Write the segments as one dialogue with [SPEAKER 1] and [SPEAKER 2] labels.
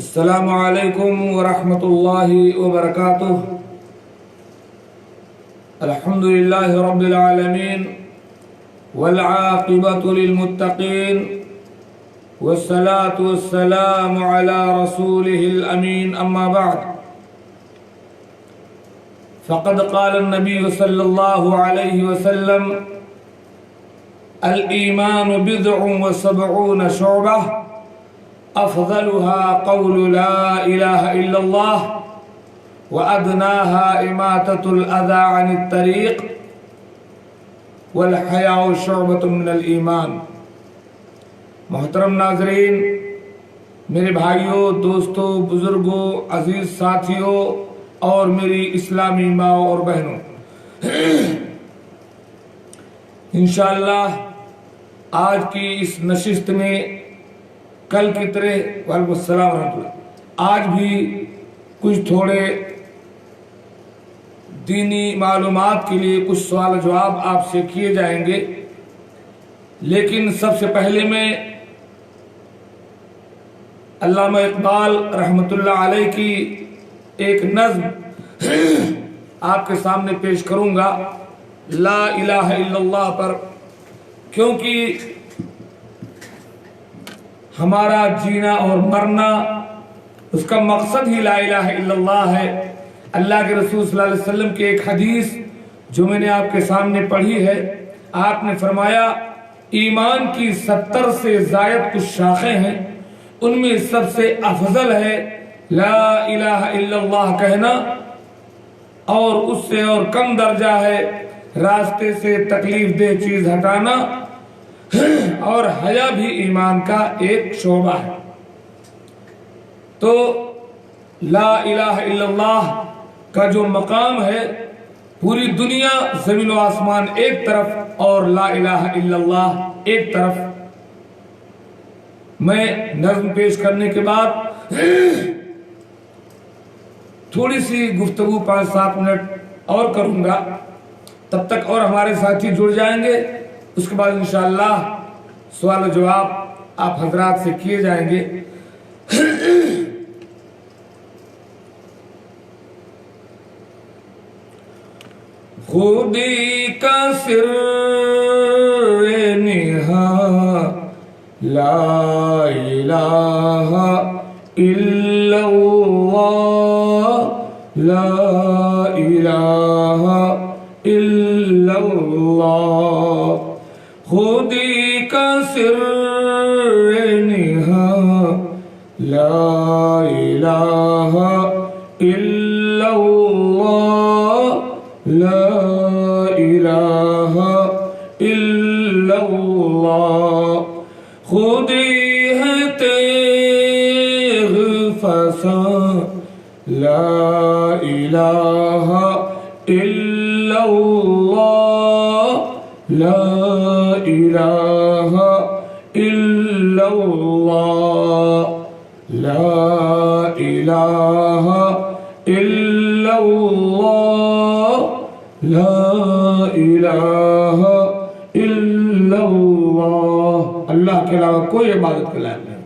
[SPEAKER 1] السلام علیکم ورحمۃ اللہ وبرکاتہ۔ الحمد للہ رب العالمین والعاقبۃ للمتقین والصلاة والسلام علی رسولہ الامین، اما بعد فقد قال النبی صلی اللہ علیہ وسلم: الایمان بضع وسبعون شعبہ افضلها قول لا الہ الا اللہ وادناها اماطۃ الاذى عن الطریق والحیاء شعبۃ من الایمان۔ محترم ناظرین، میرے بھائیوں، دوستوں، بزرگوں، عزیز ساتھیوں اور میری اسلامی ماں اور بہنوں، انشاءاللہ آج کی اس نشست میں کل کی طرح وعلیکم السلام ورحمۃ اللہ آج بھی کچھ تھوڑے دینی معلومات کے لیے کچھ سوال جواب آپ سے کیے جائیں گے، لیکن سب سے پہلے میں علامہ اقبال رحمۃ اللہ علیہ کی ایک نظم آپ کے سامنے پیش کروں گا لا الہ الا اللہ پر، کیونکہ ہمارا جینا اور مرنا اس کا مقصد ہی لا الہ الا اللہ ہے۔ اللہ کے رسول صلی اللہ علیہ وسلم کی ایک حدیث جو میں نے آپ کے سامنے پڑھی ہے، آپ نے فرمایا ایمان کی 70 سے زائد کچھ شاخیں ہیں، ان میں سب سے افضل ہے لا الہ الا اللہ کہنا، اور اس سے اور کم درجہ ہے راستے سے تکلیف دہ چیز ہٹانا، اور حیا بھی ایمان کا ایک شعبہ ہے۔ تو لا الہ الا اللہ کا جو مقام ہے، پوری دنیا زمین و آسمان ایک طرف اور لا الہ الا اللہ ایک طرف۔ میں نظم پیش کرنے کے بعد تھوڑی سی گفتگو 5-7 منٹ اور کروں گا، تب تک اور ہمارے ساتھی جڑ جائیں گے، اس کے بعد انشاءاللہ سوال و جواب آپ حضرات سے کیے جائیں گے۔ خودی کا سر نہا لا الہ الا اللہ، لا الہ الا اللہ، خودی کا سر نہا لا الہ الا اللہ، لا الہ الا اللہ، خودی ہے تیغ فساں لا الہ الا اللہ، لا الہ الا اللہ، لا الہ الا اللہ، لا الہ الا اللہ۔ اللہ کے علاوہ کوئی عبادت کے لائق نہیں۔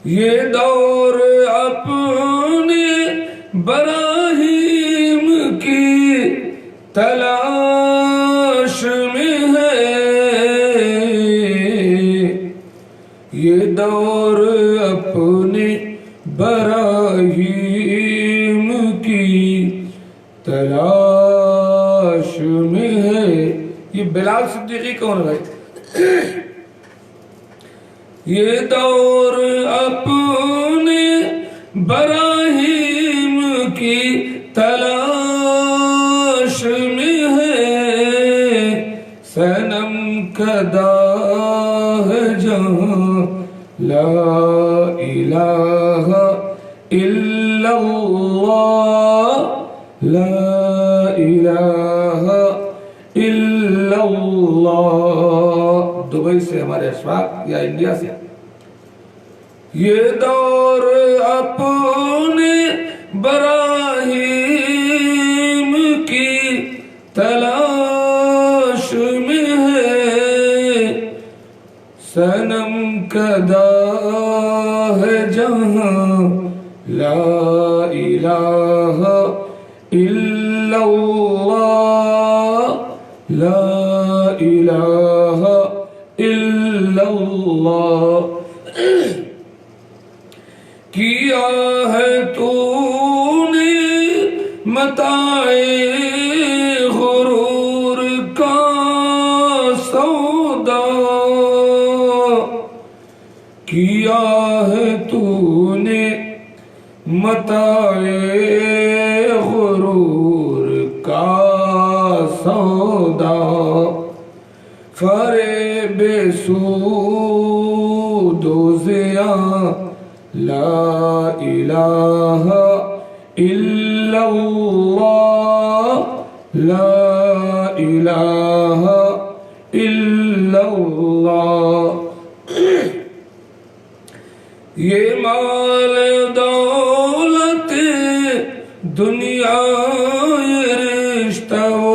[SPEAKER 1] یہ دور اپنے براہیم کی تلاش میں ہے، یہ دور اپنے براہیم کی تلاش میں ہے۔ یہ بلال صدیقی کون ہے بھائی؟ یہ دور اپنے براہیم کی تلاش میں ہے، صنم کدا ہے جہاں لا الہ الا اللہ، لا الہ الا اللہ۔ دبئی سے ہمارے اشفاق یا انڈیا سے، یہ دور اپنے براہیم کی تلاش صنم کدا ہے جہاں لا الہ الا اللہ، لا الہ الا اللہ۔ کیا ہے تو نے متاع غرور کا سودا، کیا ہے تو نے متاع غرور کا سودا، فریب سود و زیاں لا الہ الا اللہ، لا الہ الا اللہ۔ یہ مال دولت دنیا، یہ رشتہ و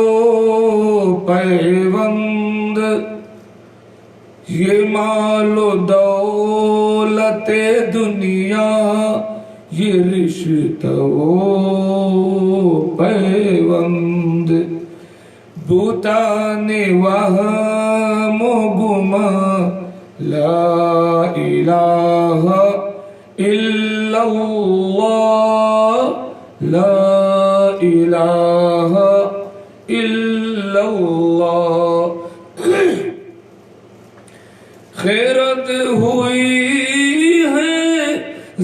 [SPEAKER 1] پیوند، یہ مال و دولت دنیا، یہ رشتہ و پیوند، بہتان وہم و گمان لا الہ الا اللہ، لا الہ الا اللہ۔ خیرت ہوئی ہے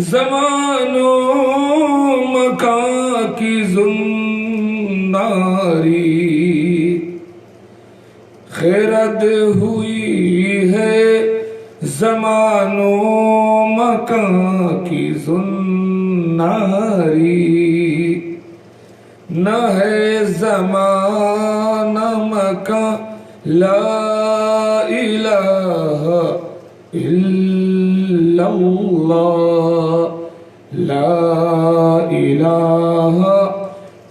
[SPEAKER 1] زمان و مکان کی زناری، خیرت ہوئی ہے زمان و مکان کی زناری، نہ ہے زمان مکان لا الہ الا اللہ، لا الہ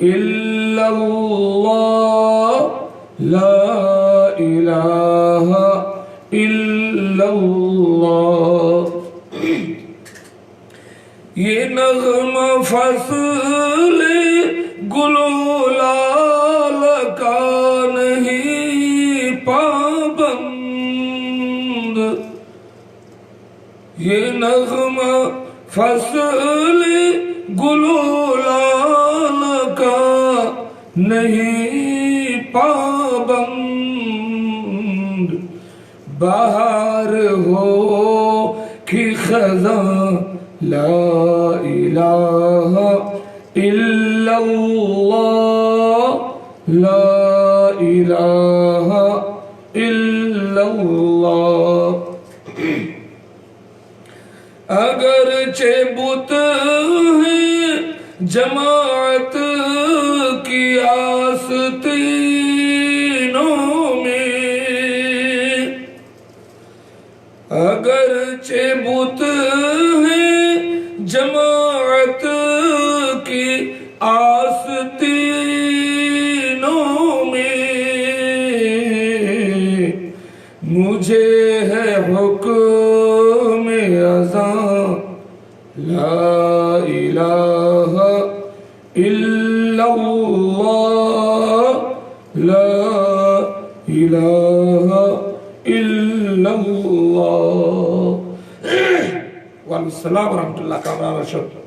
[SPEAKER 1] الا اللہ، لا الہ الا اللہ۔ یہ نغمہ فصل گل و لال کا نہیں پابند، یہ نغمہ فصل گل و لال کا نہیں پابند، بہار ہو کہ خزاں لا الہ الا اللہ، لا الہ الا اللہ۔ اگرچہ بت ہیں جماعت کی آستینوں میں، اگرچہ بت ہیں جماعت کی آستینوں میں، مجھے ہے حکم اذاں لا الہ الا اللہ، لا الہ الا اللہ۔ وعلیکم السلام ورحمۃ اللہ وبرکاتہ۔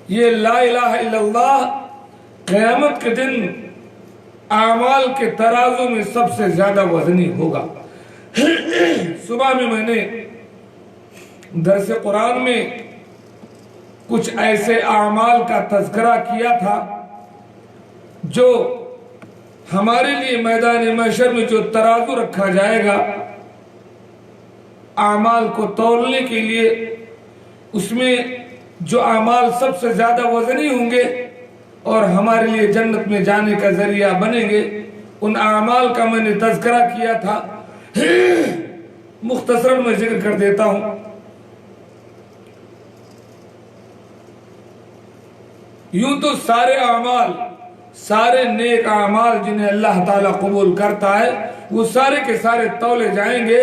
[SPEAKER 1] یہ لا الہ الا اللہ قیامت کے دن اعمال کے ترازو میں سب سے زیادہ وزنی ہوگا۔ صبح میں میں نے درس قرآن میں کچھ ایسے اعمال کا تذکرہ کیا تھا جو ہمارے لیے میدان محشر میں جو ترازو رکھا جائے گا اعمال کو تولنے کے لیے، اس میں جو اعمال سب سے زیادہ وزنی ہوں گے اور ہمارے لیے جنت میں جانے کا ذریعہ بنیں گے، ان اعمال کا میں نے تذکرہ کیا تھا۔ مختصر میں ذکر کر دیتا ہوں۔ یوں تو سارے اعمال، سارے نیک اعمال جنہیں اللہ تعالیٰ قبول کرتا ہے، وہ سارے کے سارے تولے جائیں گے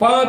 [SPEAKER 1] 5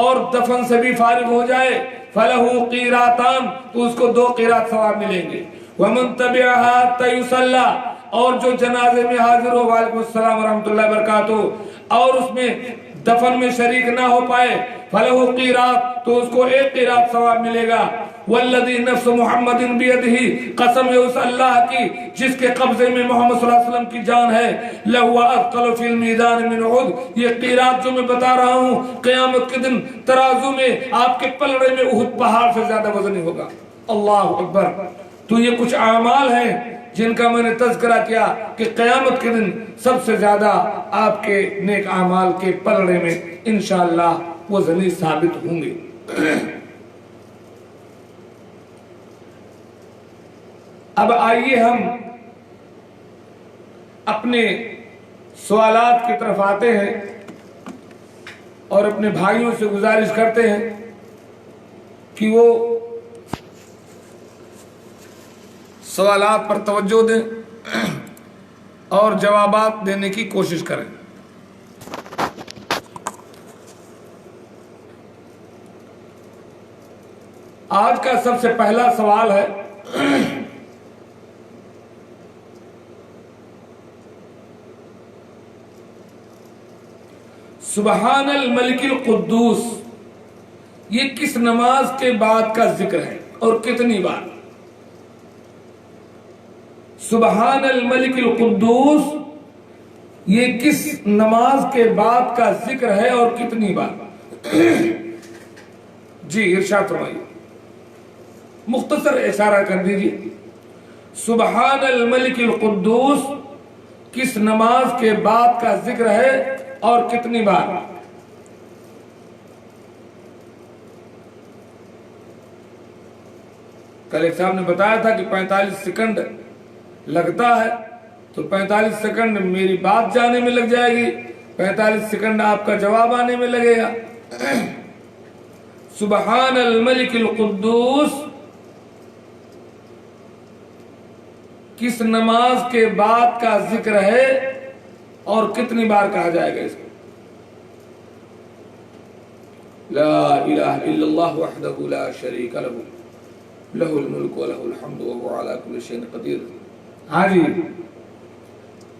[SPEAKER 1] اور دفن سے بھی فارغ ہو جائے فَلَهُ قِيرَاتان تو اس کو 2 قیرات ثواب ملیں گے. وَمَن تَبِعَهَا حَتَّى يُصَلَّى اور جو جنازے میں حاضر ہو وعلیکم السلام ورحمۃ اللہ وبرکاتہ اور اس میں دفن میں شریک نہ ہو پائے فَلَهُ قِيرَات تو اس کو 1 قیرات ثواب ملے گا. والذی نفس محمد بیدہ قسم ہے اس اللہ کی جس کے قبضے میں محمد صلی اللہ علیہ وسلم کی جان ہے لہو اثقل فی المیزان من احد یہ قیرات جو میں بتا رہا ہوں قیامت کے دن ترازو میں آپ کے پلڑے میں احد پہاڑ سے زیادہ وزنی ہوگا. اللہ اکبر. تو یہ کچھ اعمال ہیں جن کا میں نے تذکرہ کیا کہ قیامت کے دن سب سے زیادہ آپ کے نیک اعمال کے پلڑے میں انشاءاللہ وزنی ثابت ہوں گے. اب آئیے ہم اپنے سوالات کی طرف آتے ہیں اور اپنے بھائیوں سے گزارش کرتے ہیں کہ وہ سوالات پر توجہ دیں اور جوابات دینے کی کوشش کریں. آج کا سب سے پہلا سوال ہے سبحان الملک القدوس یہ کس نماز کے بعد کا ذکر ہے اور کتنی بار؟ سبحان الملک القدوس یہ کس نماز کے بعد کا ذکر ہے اور کتنی بار؟ جی ارشاد فرمائیے. مختصر اشارہ کر دیجیے. سبحان الملک القدوس کس نماز کے بعد کا ذکر ہے اور کتنی بار؟ کل ایک صاحب نے بتایا تھا کہ 45 سیکنڈ لگتا ہے تو 45 سیکنڈ میری بات جانے میں لگ جائے گی 45 سیکنڈ آپ کا جواب آنے میں لگے گا. سبحان الملک القدوس کس نماز کے بعد کا ذکر ہے اور کتنی بار کہا جائے گا اس کو؟ لا الہ الا اللہ وحدہ لا شریک لہ لہ الملک ولہ الحمد وہو علی کل شیء قدیر. ہاں جی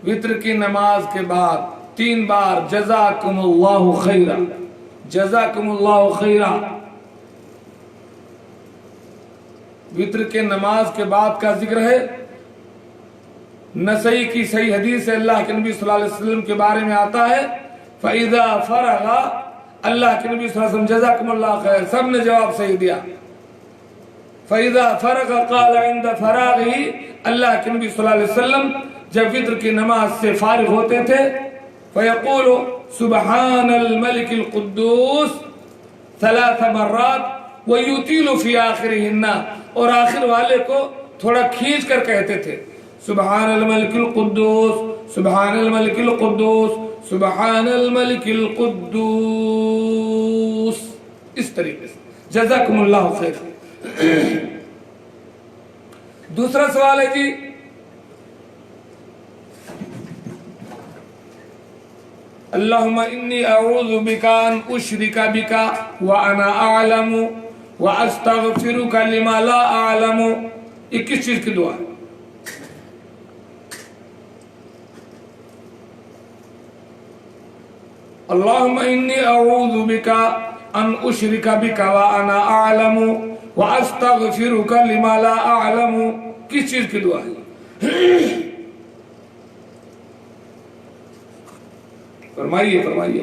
[SPEAKER 1] وتر کی نماز کے بعد 3 بار جزاکم اللہ خیرا جزاکم اللہ خیرا. وتر کے نماز کے بعد کا ذکر ہے. نسائی کی صحیح حدیث ہے اللہ کے نبی صلی اللہ علیہ وسلم کے بارے میں آتا ہے فَإِذَا فَرَغَ اللہ کے نبی صلی اللہ علیہ وسلم جزاکم اللہ خیر سب نے جواب صحیح دیا. فَإِذَا فَرَغَ قَالَ عِنْدَ فَرَاغِهِ اللہ کے نبی صلی اللہ علیہ وسلم جب وتر کی نماز سے فارغ ہوتے تھے فَيَقُولُ سُبْحَانَ الْمَلِكِ الْقُدُّوسِ 3 مرات وَيُطِيلُ فِي آخِرِهِنَّ اور آخر والے کو تھوڑا کھینچ کر کہتے تھے سبحان الملک القدوس سبحان الملک القدوس سبحان الملک القدوس اس طریقے سے. جزاکم اللہ خیر. دوسرا سوال ہے جی اللہم انی اعوذ بک ان اشرک بک وانا اعلم واستغفرک لما لا اعلم. یہ کس چیز کی دعا ہے؟ اللہم انی اعوذ بک ان اشرک بک وانا اعلم واستغفرک لما لا اعلم. کس چیز کی دعا ہے؟ فرمائیے فرمائیے.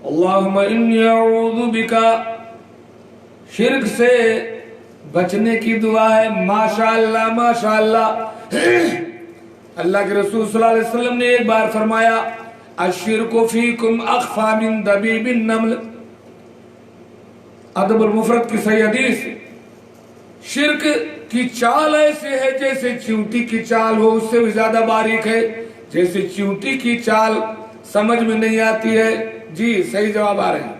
[SPEAKER 1] اللہم انی اعوذ بک شرک سے بچنے کی دعا ہے. ماشاءاللہ ماشاءاللہ. اللہ کے رسول صلی اللہ علیہ وسلم نے ایک بار فرمایا الشرک فیکم اخفی من دبیب النمل. ادب المفرد کی صحیح حدیث. شرک کی چال ایسے ہے جیسے چیونٹی کی چال ہو اس سے بھی زیادہ باریک ہے. جیسے چیونٹی کی چال سمجھ میں نہیں آتی ہے. جی صحیح جواب آ رہے ہیں.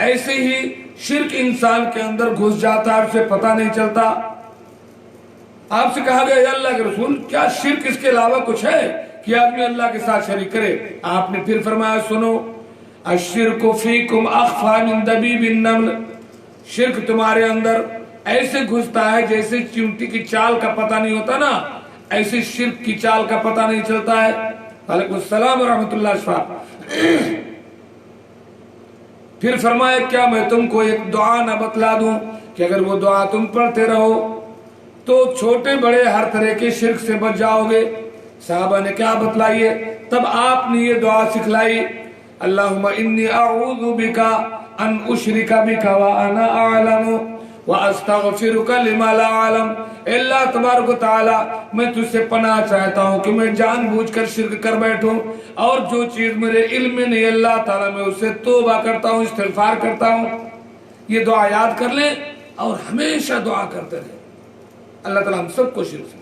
[SPEAKER 1] ایسے ہی شرک انسان کے اندر گھس جاتا ہے اسے پتہ نہیں چلتا. آپ سے کہا گیا یا اللہ کے رسول کیا شرک اس کے علاوہ کچھ ہے کہ آدمی اللہ کے ساتھ شریک کرے؟ آپ نے پھر فرمایا سنو، الشرک فیکم اخفی من دبیب النمل، شرک تمہارے اندر ایسے گھستا ہے جیسے چیونٹی کی چال کا پتہ نہیں ہوتا نا، ایسے شرک کی چال کا پتہ نہیں چلتا ہے۔ وعلیکم السلام ورحمۃ اللہ شفاء۔ پھر فرمایا کیا میں تم کو ایک دعا نہ بتلا دوں کہ اگر وہ دعا تم پڑھتے رہو تو چھوٹے بڑے ہر طرح کے شرک سے بچ جاؤ گے؟ صحابہ نے کیا بتلائیے؟ تب آپ نے یہ دعا سکھلائی، اللہم انی اعوذ بک ان اشرک بک وانا اعلم واستغفرک لما لا اعلم۔ اے اللہ تبارک و تعالی میں تجھ سے پناہ چاہتا ہوں کہ میں جان بوجھ کر شرک کر بیٹھوں، اور جو چیز میرے علم میں نہیں اللہ تعالیٰ میں اسے توبہ کرتا ہوں، استغفار کرتا ہوں۔ یہ دعا یاد کر لیں اور ہمیشہ دعا کرتے رہیں، اللہ تعالیٰ ہم سب کو شرک سے۔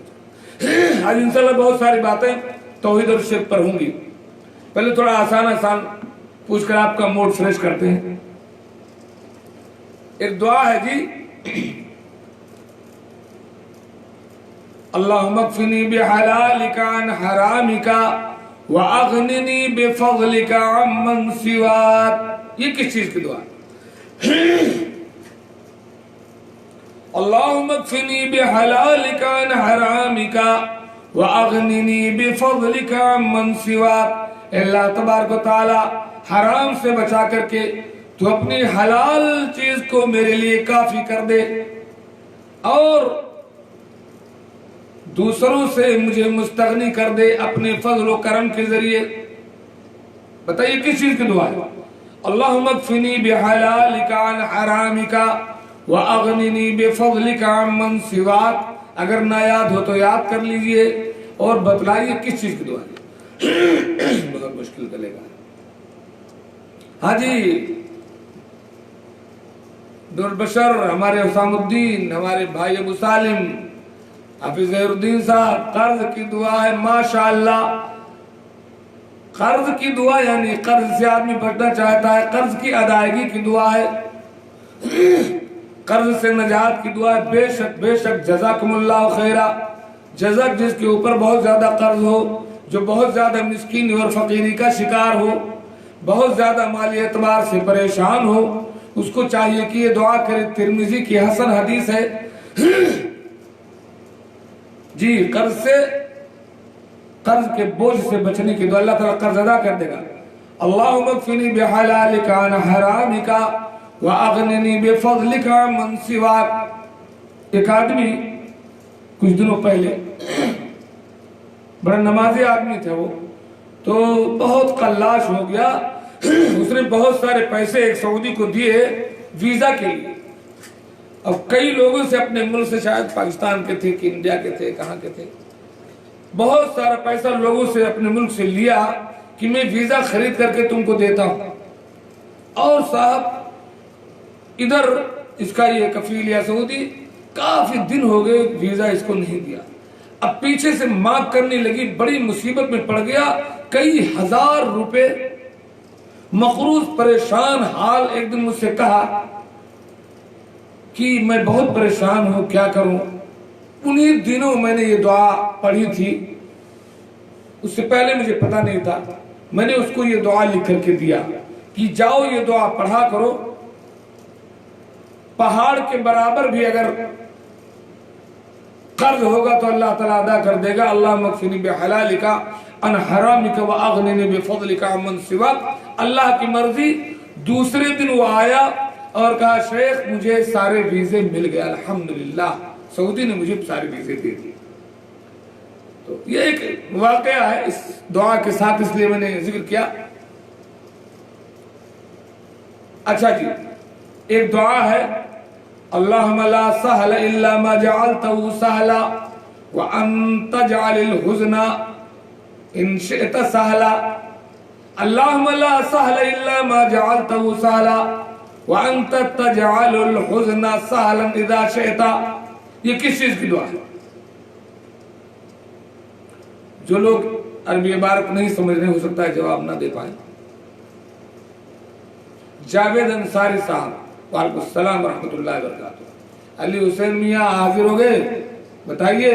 [SPEAKER 1] آج انشاءاللہ بہت ساری باتیں توحید اور شرک پر ہوں گی۔ پہلے تھوڑا آسان پوچھ کر آپ کا موڈ فریش کرتے ہیں۔ ایک دعا ہے جی، اللہم اکفنی بحلالک عن حرامک واغننی بفضلک عمن سواک۔ یہ کس چیز کی دعا ہے؟ اللہم اکفنی بحلالک عن حرامک واغننی بفضلک عمن سواک۔ اللہ تبارک و تعالی حرام سے بچا کر کے تو اپنی حلال چیز کو میرے لیے کافی کر دے، اور دوسروں سے مجھے مستغنی کر دے اپنے فضل و کرم کے ذریعے۔ بتائیے کس چیز کی دعا ہے؟ اللہم اکفنی بحلالک عن حرامک واغننی بفضلک عمن سواک۔ اگر نہ یاد ہو تو یاد کر لیجئے اور بتلائیے کس چیز کی دعا ہے۔ بہت مشکل چلے گا۔ ہاں جی، نور بشر، ہمارے حسام الدین، ہمارے بھائی ابو سالم، حافظ ظہیر الدین صاحب، قرض کی دعا ہے ماشاءاللہ۔ قرض کی دعا یعنی قرض سے آدمی بچنا چاہتا ہے، قرض کی ادائیگی کی دعا ہے، قرض سے نجات کی دعا ہے۔ بے شک جزاکم اللہ خیرہ۔ جزاک جس کے اوپر بہت زیادہ قرض ہو، جو بہت زیادہ مسکینی اور فقیری کا شکار ہو، بہت زیادہ مالی اعتبار سے پریشان ہو، اس کو چاہیے کہ یہ دعا کرے۔ ترمذی کی حسن حدیث ہے جی، قرض کے بوجھ سے بچنے کی دعا، اللہ تعالیٰ قرض ادا کر دے گا۔ اللہم اکفنی بحلالک عن حرامک واغننی بفضلک عمن سواک۔ ایک آدمی کچھ دنوں پہلے، بڑا نمازی آدمی تھا وہ، تو بہت قلاش ہو گیا۔ اس نے بہت سارے پیسے ایک سعودی کو دیے ویزا کے لیے۔ اب کئی لوگوں سے اپنے ملک سے، شاید پاکستان کے تھے کہ انڈیا کے تھے، کہاں کے تھے، بہت سارا پیسہ لوگوں سے اپنے ملک سے لیا کہ میں ویزا خرید کر کے تم کو دیتا ہوں، اور صاحب ادھر اس کا یہ کفیل یا سعودی کافی دن ہو گئے ویزا اس کو نہیں دیا۔ اب پیچھے سے مانگ کرنے لگی، بڑی مصیبت میں پڑ گیا، کئی ہزار روپے، مقروض پریشان حال۔ ایک دن مجھ سے کہا کہ میں بہت پریشان ہوں، کیا کروں؟ انہی دنوں میں نے یہ دعا پڑھی تھی، اس سے پہلے مجھے پتا نہیں تھا۔ میں نے اس کو یہ دعا لکھ کر کے دیا کہ جاؤ یہ دعا پڑھا کرو، پہاڑ کے برابر بھی اگر قرض ہوگا تو اللہ تعالیٰ ادا کر دے گا۔ اللہم اکفنی بحلالک عن حرامک واغننی بفضلک عمن سواک۔ اللہ کی مرضی، دوسرے دن وہ آیا اور کہا شیخ مجھے سارے ویزے مل گئے الحمدللہ، سعودی نے مجھے سارے ویزے دے دیے۔ تو یہ ایک واقعہ ہے اس دعا کے ساتھ، اس لیے میں نے ذکر کیا۔ اچھا جی، ایک دعا ہے، اللہم لا سہل الا ما جعلته سہلا وانت جعل الحزن ان شئت سہلا۔ اللہم لا سہل الا ما جعلته سہلا وانت تجعل الحزن سہلا اذا شئت۔ یہ کس چیز کی دعا ہے؟ جو لوگ عربی عبارت نہیں سمجھ رہے ہو سکتا ہے جواب نہ دے پائیں۔ جاوید انصاری صاحب، وعلیکم السلام ورحمۃ اللہ وبرکاتہ، علی حسین میاں حاضر ہو گئے، بتائیے،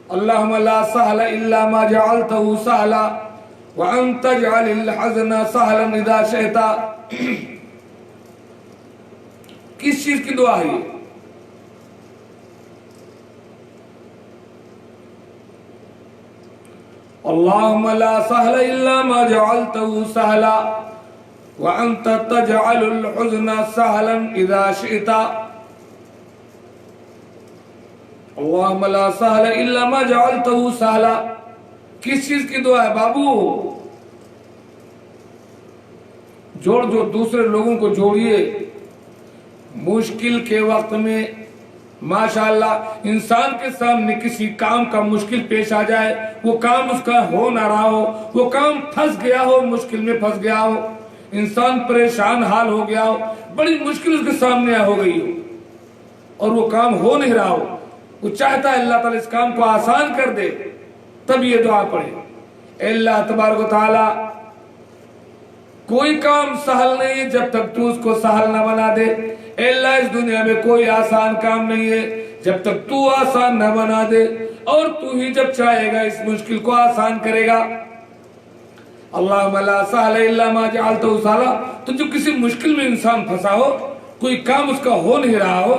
[SPEAKER 1] اللہم لا سہل الا ما جعلتہ سہلا وانت تجعل الحزن سہلا اذا شئت، کس چیز کی دعا ہے یہ؟ اللہم لا سہل الا ما جعلتہ سہلا وانت تجعل الحزن سہلا اذا شئت، اللہم لا سہل الا ما جعلتہ سہلا، کس چیز کی دعا ہے بابو؟ جوڑ دوسرے لوگوں کو جوڑیے، مشکل کے وقت میں ماشاءاللہ انسان کے سامنے کسی کام کا مشکل پیش آ جائے، وہ کام اس کا ہو نہ رہا ہو، وہ کام پھنس گیا ہو، مشکل میں پھنس گیا ہو، انسان پریشان حال ہو گیا ہو، بڑی مشکل اس کے سامنے ہو گئی ہو اور وہ کام ہو نہیں رہا ہو، وہ چاہتا ہے اللہ تعالیٰ اس کام کو آسان کر دے، تب یہ دعا پڑھے، اے اللہ تبارک و تعالی کوئی کام سہل نہیں ہے جب تک تو اس کو سہل نہ بنا دے، اے اللہ اس دنیا میں کوئی آسان کام نہیں ہے جب تک تو آسان نہ بنا دے، اور تو ہی جب چاہے گا اس مشکل کو آسان کرے گا۔ اللہم لا سہل الا ما جعلتہ سہلا، تو جو کسی مشکل میں انسان پھنسا ہو، کوئی کام اس کا ہو نہیں رہا ہو،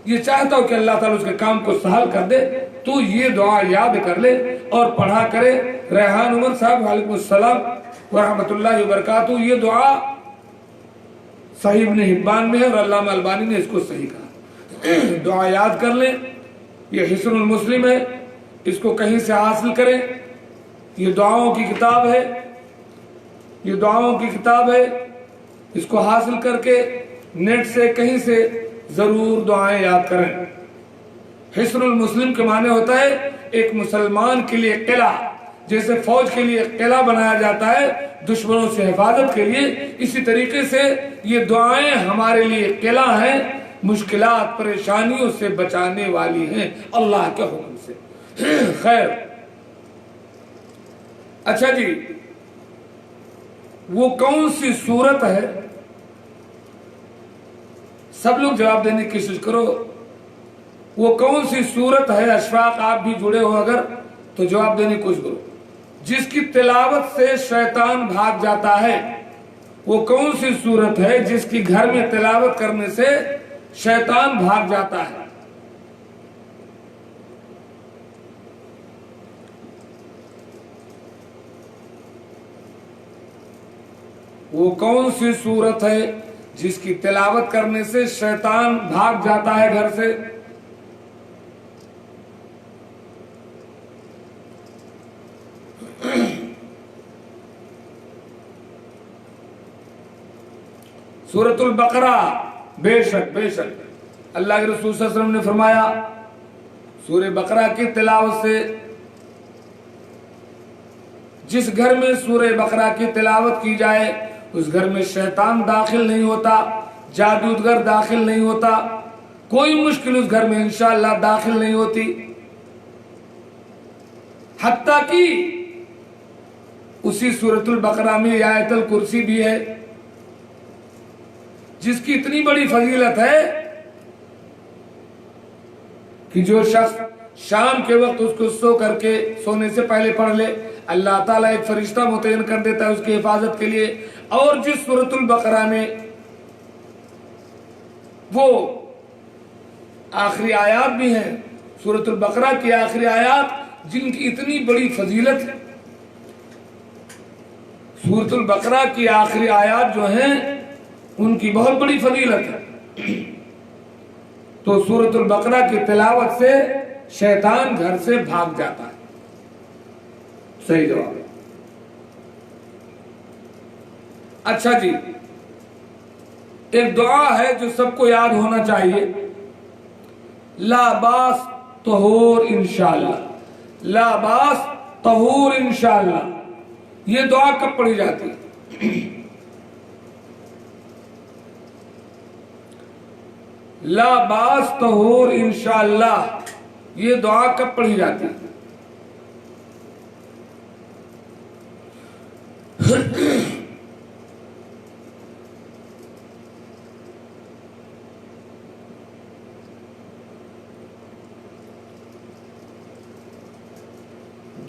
[SPEAKER 1] یہ چاہتا ہو کہ اللہ تعالیٰ اس کے کام کو سہل کر دے، تو یہ دعا یاد کر لے اور پڑھا کرے۔ ریحان عمر صاحب علیکم السلام ورحمۃ اللہ وبرکاتہ، یہ دعا صحیح ابن حبان میں ہے اور علامہ البانی نے اس کو صحیح کہا، دعا یاد کر لیں، یہ حسن المسلم ہے، اس کو کہیں سے حاصل کریں، یہ دعاؤں کی کتاب ہے، یہ دعاؤں کی کتاب ہے، اس کو حاصل کر کے نیٹ سے کہیں سے ضرور دعائیں یاد کریں۔ حسن المسلم کے معنی ہوتا ہے ایک مسلمان کے لیے قلعہ، جیسے فوج کے لیے قلعہ بنایا جاتا ہے دشمنوں سے حفاظت کے لیے، اسی طریقے سے یہ دعائیں ہمارے لیے قلعہ ہیں، مشکلات پریشانیوں سے بچانے والی ہیں اللہ کے حکم سے۔ خیر، اچھا جی، وہ کون سی صورت ہے؟ سب لوگ جواب دینے کی کوشش کرو، وہ کون سی صورت ہے؟ اشفاق آپ بھی جڑے ہو اگر تو جواب دینے کی کوشش کرو، جس کی تلاوت سے شیطان بھاگ جاتا ہے۔ وہ کون سی صورت ہے جس کی گھر میں تلاوت کرنے سے شیطان بھاگ جاتا ہے؟ وہ کون سی صورت ہے جس کی تلاوت کرنے سے شیطان بھاگ جاتا ہے گھر سے؟ سورۃ البقرہ، بے شک اللہ کے رسول صلی اللہ علیہ وسلم نے فرمایا سورہ بقرہ کی تلاوت سے، جس گھر میں سورہ بقرہ کی تلاوت کی جائے اس گھر میں شیطان داخل نہیں ہوتا، جادوگر داخل نہیں ہوتا، کوئی مشکل اس گھر میں انشاءاللہ داخل نہیں ہوتی، حتیٰ کہ اسی سورۃ البقرہ میں آیت الکرسی بھی ہے، جس کی اتنی بڑی فضیلت ہے کہ جو شخص شام کے وقت اس کو سو کر کے سونے سے پہلے پڑھ لے، اللہ تعالیٰ ایک فرشتہ متعین کر دیتا ہے اس کی حفاظت کے لیے۔ اور جس سورۃ البقرہ میں وہ آخری آیات بھی ہیں، سورۃ البقرہ کی آخری آیات جن کی اتنی بڑی فضیلت ہے، سورۃ البقرہ کی آخری آیات جو ہیں ان کی بہت بڑی فضیلت ہے، تو سورۃ البقرہ کی تلاوت سے شیطان گھر سے بھاگ جاتا ہے۔ صحیح جواب۔ اچھا جی، ایک دعا ہے جو سب کو یاد ہونا چاہیے، لا باس طہور انشاءاللہ، لا باس طہور انشاءاللہ، یہ دعا کب پڑھی جاتی ہے؟ لا باس طہور انشاءاللہ، یہ دعا کب پڑھی جاتی ہے؟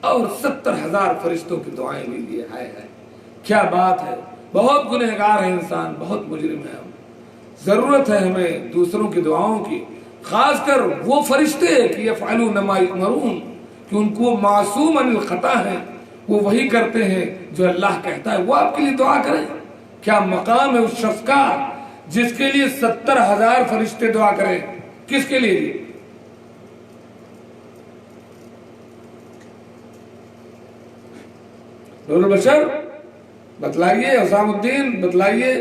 [SPEAKER 1] اور 70,000 فرشتوں کی دعائیں بھی لیے. ہے کیا بات ہے. بہت گنہگار ہے انسان, بہت مجرم ہے. ضرورت ہے ہمیں دوسروں کی دعاؤں کی, خاص کر وہ فرشتے کہ یفعلون ما یؤمرون, کہ ان کو معصوم عن الخطا ہے, وہ وہی کرتے ہیں جو اللہ کہتا ہے. وہ آپ کے لیے دعا کریں. کیا مقام ہے اس شخص کا جس کے لیے 70,000 فرشتے دعا کریں. کس کے لیے؟ نور البشر بتلائیے, حسام الدین بتلائیے,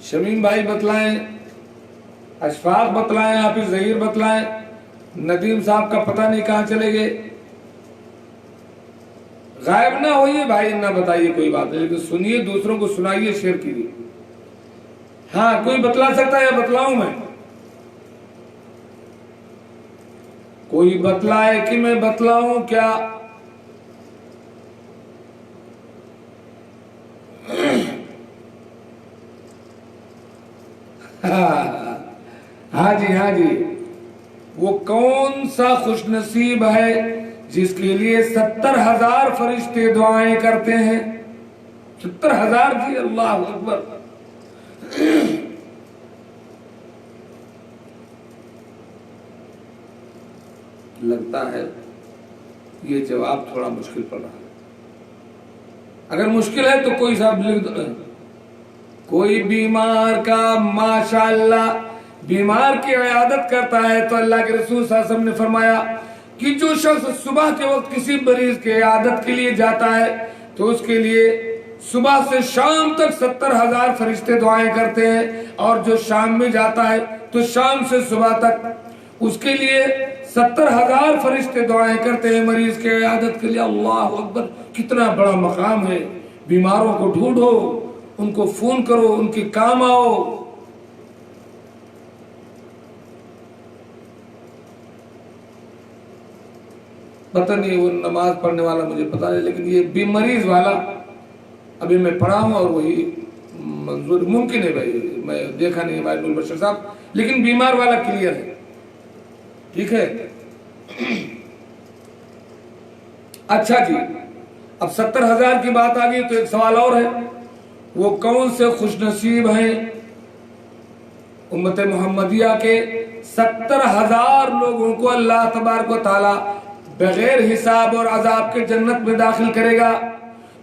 [SPEAKER 1] شمیم بھائی بتلائیں, اشفاق بتلائیں, حافظ ظہیر بتلائیں, ندیم صاحب کا پتہ نہیں کہاں چلے گئے. غائب نہ ہوئیے بھائی, نہ بتائیے, کوئی بات نہیں, لیکن سنیے, دوسروں کو سنائیے, شیئر کیجیے. ہاں کوئی بتلا سکتا ہے یا بتلاؤں میں؟ کوئی بتلائے کہ میں بتلاؤں کیا؟ ہاں جی, ہاں جی. وہ کون سا خوش نصیب ہے جس کے لیے 70,000 فرشتے دعائیں کرتے ہیں؟ 70,000 کی. اللہ اکبر. لگتا ہے یہ جواب تھوڑا مشکل پڑ رہا ہے. اگر مشکل ہے تو کوئی صاحب لکھ دو. کوئی بیمار کا ماشاءاللہ بیمار کی عیادت کرتا ہے تو اللہ کے رسول صلی اللہ علیہ وسلم نے فرمایا کہ جو شخص صبح کے وقت کسی مریض کی عیادت کے لیے جاتا ہے تو اس کے لیے صبح سے شام تک 70,000 فرشتے دعائیں کرتے ہیں, اور جو شام میں جاتا ہے تو شام سے صبح تک اس کے لیے 70,000 فرشتے دعائیں کرتے ہیں مریض کی عیادت کے لیے. اللہ اکبر. کتنا بڑا مقام ہے. بیماروں کو ڈھونڈو, ان کو فون کرو, ان کے کام آؤ. پتہ نہیں وہ نماز پڑھنے والا مجھے پتہ نہیں, لیکن یہ مریض والا ابھی میں پڑھا ہوں اور وہی منظور ممکن ہے بھائی, میں دیکھا نہیں بھائی نور بشر صاحب, لیکن بیمار والا کلیئر ہے. ٹھیک ہے. اچھا جی, اب 70,000 کی بات آ گئی تو ایک سوال اور ہے. وہ کون سے خوش نصیب ہیں امت محمدیہ کے 70,000 لوگوں کو اللہ تبارک و تعالی بغیر حساب اور عذاب کے جنت میں داخل کرے گا.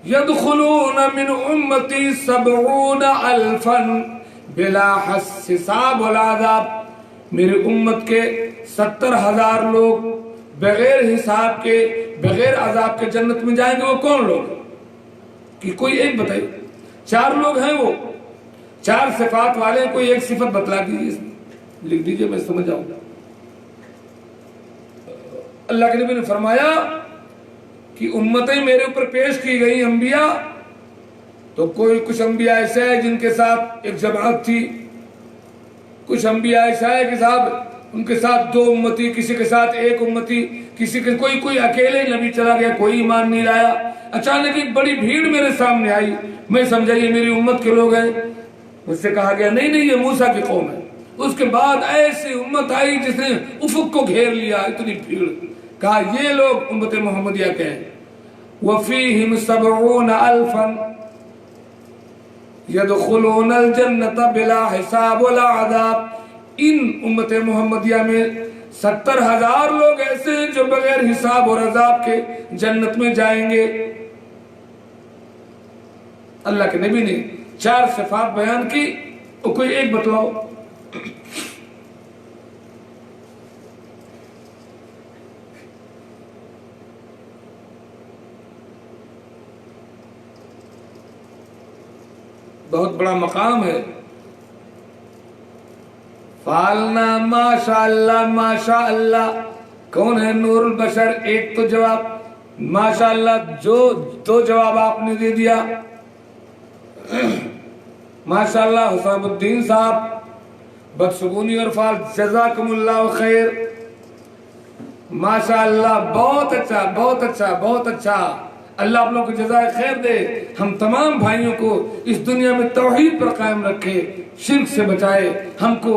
[SPEAKER 1] يدخلون من امتی 70,000 بلا حساب ولا عذاب. میری امت کے 70,000 لوگ بغیر حساب کے بغیر عذاب کے جنت میں جائیں گے. وہ کون لوگ کہ کوئی ایک بتائیے؟ 4 لوگ ہیں, وہ 4 صفات والے. کوئی ایک صفت بتلا دیجیے, لکھ دیجیے, میں سمجھ جاؤں گا. اللہ کے نبی نے فرمایا کہ امتیں میرے اوپر پیش کی گئی انبیاء, تو کچھ انبیاء ایسے ہیں جن کے ساتھ ایک جماعت تھی, کچھ انبیاء ایسا ہے کہ صاحب ان کے ساتھ 2 امتی, کسی کے ساتھ 1 امتی, کسی کے کوئی اکیلے نبی چلا گیا, کوئی ایمان نہیں لایا. اچانک ایک بڑی بھیڑ میرے سامنے آئی, میں سمجھا یہ میری امت کے لوگ ہیں. مجھ سے کہا گیا نہیں یہ موسیٰ کی قوم ہے. اس کے بعد ایسی امت آئی جس نے افق کو گھیر لیا, اتنی بھیڑ. کہا یہ لوگ امت محمدیہ کے ہیں. وَفِيهِمْ 70,000 يَدْخُلُونَ الْجَنَّةَ بِلَا حِسَابٍ وَلَا عَذَابٍ. ان امت محمدیہ میں 70,000 لوگ ایسے ہیں جو بغیر حساب اور عذاب کے جنت میں جائیں گے. اللہ کے نبی نے 4 صفات بیان کی, اور کوئی ایک بتلاؤ. بہت بڑا مقام ہے. فالنا ماشاءاللہ ماشاءاللہ. کون ہے نور البشر؟ ایک تو جواب ماشاءاللہ, جو 2 جواب آپ نے دے دیا. ماشاءاللہ حسام الدین صاحب, بدسگونی اور فال, جزاکم اللہ خیر. ماشاءاللہ, بہت اچھا بہت اچھا بہت اچھا. اللہ آپ لوگوں کو جزائے خیر دے. ہم تمام بھائیوں کو اس دنیا میں توحید پر قائم رکھے, شرک سے بچائے. ہم کو,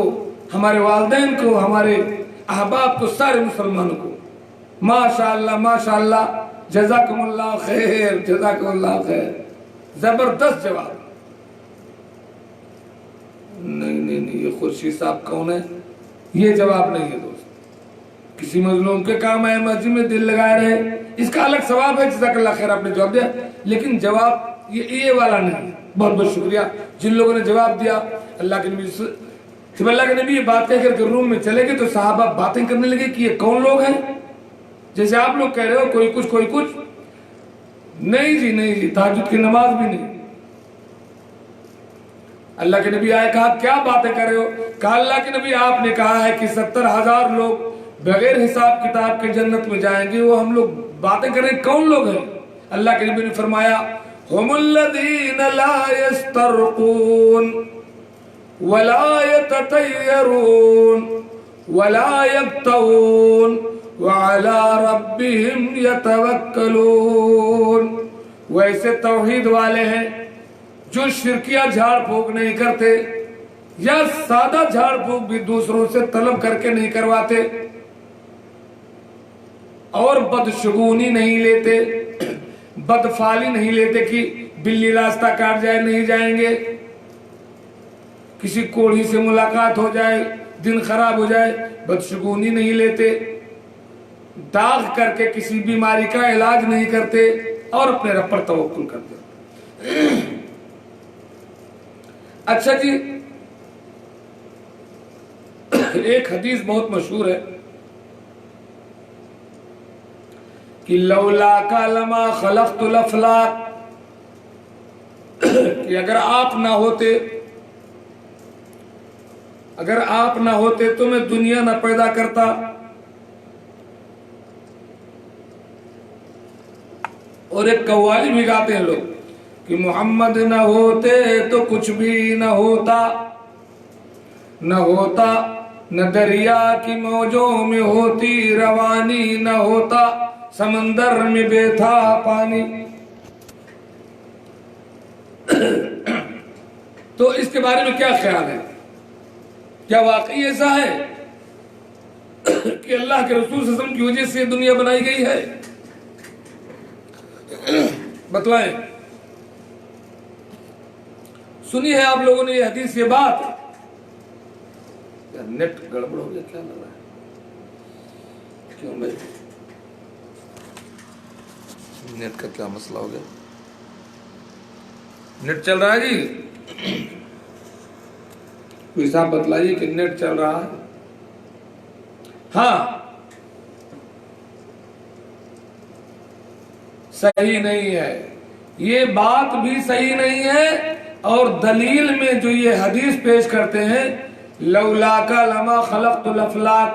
[SPEAKER 1] ہمارے والدین کو, ہمارے احباب کو, سارے مسلمانوں کو. ماشاءاللہ ماشاءاللہ، جزاکم اللہ خیر، جزاکم اللہ خیر، زبردست جواب۔ نہیں، یہ خورشید صاحب کون ہے؟ یہ جواب نہیں ہے دوست۔ کسی مظلوم کے کام آئے، مسجد میں دل لگائے رہے، اس کا الگ ثواب ہے، جزاک اللہ خیر آپ نے جواب دیا، لیکن جواب یہ والا نہیں۔ بہت بہت شکریہ جن لوگوں نے جواب دیا۔ اللہ کے نبی جب اللہ کے نبی یہ بات کہہ کر کے روم میں چلے گئے تو صحابہ باتیں کرنے لگے کہ یہ کون لوگ ہیں؟ جیسے آپ لوگ کہہ رہے ہو کوئی کچھ کوئی کچھ، نہیں جی تہجد کی نماز بھی نہیں۔ اللہ کے نبی آئے، کہا کیا باتیں کر رہے ہو؟ کہا اللہ کے نبی آپ نے کہا ہے کہ 70,000 لوگ بغیر حساب کتاب کے جنت میں جائیں گے، وہ ہم لوگ باتیں کر رہے ہیں، کون لوگ ہیں؟ اللہ کے نبی نے فرمایا ہم الذین لا یسترقون ولا یتطیرون ولا یبتغون وعلی ربہم یتوکلون۔ وہ ایسے توحید والے ہیں جو شرکیہ جھاڑ پھونک نہیں کرتے، یا سادہ جھاڑ پھونک بھی دوسروں سے طلب کر کے نہیں کرواتے، اور بدشگونی نہیں لیتے، بدفعلی نہیں لیتے کہ بلی راستہ کاٹ جائے نہیں جائیں گے، کسی کوڑھی سے ملاقات ہو جائے دن خراب ہو جائے بدشگونی نہیں لیتے، داغ کر کے کسی بیماری کا علاج نہیں کرتے، اور اپنے رب پر توکل کرتے۔ اچھا جی، ایک حدیث بہت مشہور ہے کہ لولاک لما خلقت الافلاک، کہ اگر آپ نہ ہوتے تو میں دنیا نہ پیدا کرتا۔ اور ایک قوالی بھی گاتے ہیں لوگ کہ محمد نہ ہوتے تو کچھ بھی نہ ہوتا، نہ دریا کی موجوں میں ہوتی روانی، نہ ہوتا سمندر میں بے تھا پانی۔ تو اس کے بارے میں کیا خیال ہے؟ کیا واقعی ایسا ہے کہ اللہ کے رسول صلی اللہ علیہ وسلم کی وجہ سے دنیا بنائی گئی ہے؟ بتلائیں۔ سنی ہے آپ لوگوں نے یہ حدیث، یہ بات؟ نیٹ گڑبڑ ہو گیا کیا لگ رہا ہے؟ کیوں بھائی نیٹ کا کیا مسئلہ ہو گیا؟ نیٹ چل رہا ہے جی؟ کوئی صاحب بتلائیے کہ نیٹ چل رہا ہے؟ ہاں، صحیح نہیں ہے، یہ بات بھی صحیح نہیں ہے، اور دلیل میں جو یہ حدیث پیش کرتے ہیں لولاک لما خلقت الافلاک،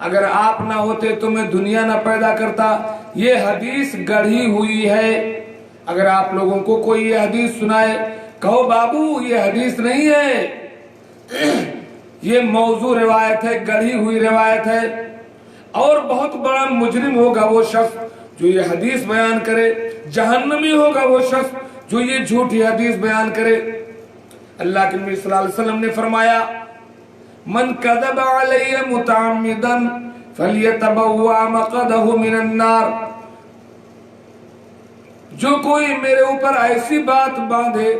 [SPEAKER 1] اگر آپ نہ ہوتے تو میں دنیا نہ پیدا کرتا، یہ حدیث گڑھی ہوئی ہے۔ اگر آپ لوگوں کو کوئی یہ حدیث سنائے، کہو بابو یہ حدیث نہیں ہے، یہ موضوع روایت ہے، گڑھی ہوئی روایت ہے، اور بہت بڑا مجرم ہوگا وہ شخص جو یہ حدیث بیان کرے، جہنمی ہوگا وہ شخص جو یہ جھوٹی حدیث بیان کرے۔ اللہ کے نبی صلی اللہ علیہ وسلم نے فرمایا من کذب علی متعمدا فلیتبوأ مقعدہ من النار، جو کوئی میرے اوپر ایسی بات باندھے